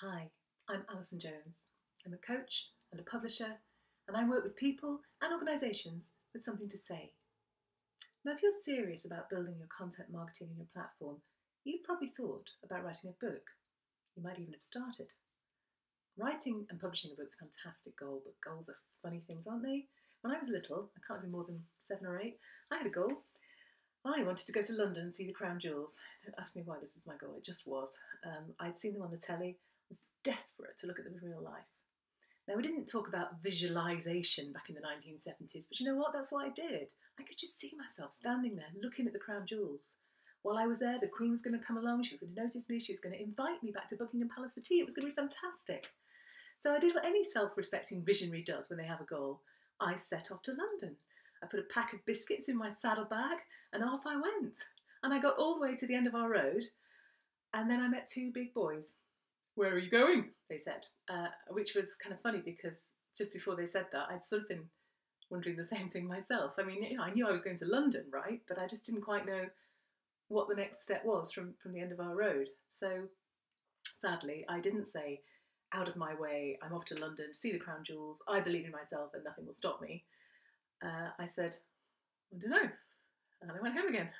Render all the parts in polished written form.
Hi, I'm Alison Jones. I'm a coach and a publisher, and I work with people and organisations with something to say. Now, if you're serious about building your content marketing and your platform, you've probably thought about writing a book. You might even have started. Writing and publishing a book is a fantastic goal, but goals are funny things, aren't they? When I was little, I can't be more than 7 or 8, I had a goal. I wanted to go to London and see the Crown Jewels. Don't ask me why this is my goal, it just was. I'd seen them on the telly. I was desperate to look at them in real life. Now, we didn't talk about visualisation back in the 1970s, but you know what? That's what I did. I could just see myself standing there looking at the Crown Jewels. While I was there, the Queen was going to come along, she was going to notice me, she was going to invite me back to Buckingham Palace for tea. It was going to be fantastic. So I did what any self-respecting visionary does when they have a goal. I set off to London. I put a pack of biscuits in my saddlebag and off I went. And I got all the way to the end of our road, and then I met two big boys. "Where are you going?" they said, which was kind of funny because just before they said that, I'd sort of been wondering the same thing myself. I mean, I knew I was going to London, right? But I just didn't quite know what the next step was from the end of our road. So sadly, I didn't say, out of my way, I'm off to London to see the Crown Jewels, I believe in myself and nothing will stop me. I said, I don't know. And I went home again.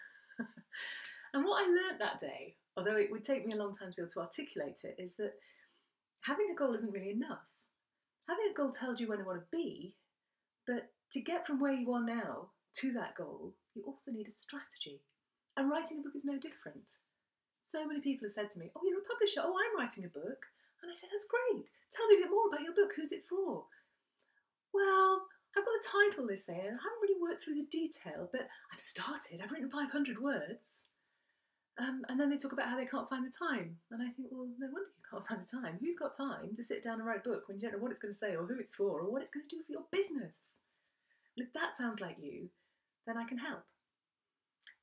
And what I learnt that day, although it would take me a long time to be able to articulate it, is that having a goal isn't really enough. Having a goal tells you where you want to be, but to get from where you are now to that goal, you also need a strategy. And writing a book is no different. So many people have said to me, "Oh, you're a publisher. Oh, I'm writing a book." And I said, "That's great. Tell me a bit more about your book. Who's it for?" "Well, I've got the title," they say, and I haven't really worked through the detail, but I've started. I've written 500 words. And then they talk about how they can't find the time. And I think, well, no wonder you can't find the time. Who's got time to sit down and write a book when you don't know what it's going to say or who it's for or what it's going to do for your business? Well, if that sounds like you, then I can help.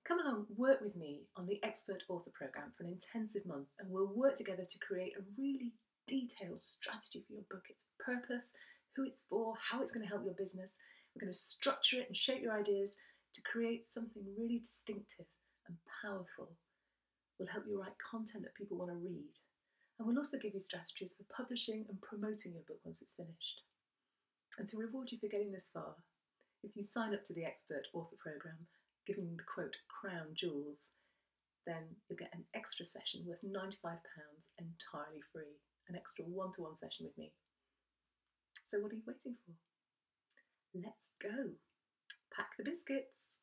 Come along, work with me on the Expert Author Programme for an intensive month, and we'll work together to create a really detailed strategy for your book, its purpose, who it's for, how it's going to help your business. We're going to structure it and shape your ideas to create something really distinctive and powerful. We'll help you write content that people want to read. And we'll also give you strategies for publishing and promoting your book once it's finished. And to reward you for getting this far, if you sign up to the Expert Author Programme, giving the quote Crown Jewels, then you'll get an extra session worth £95 entirely free, an extra one-to-one session with me. So what are you waiting for? Let's go. Pack the biscuits.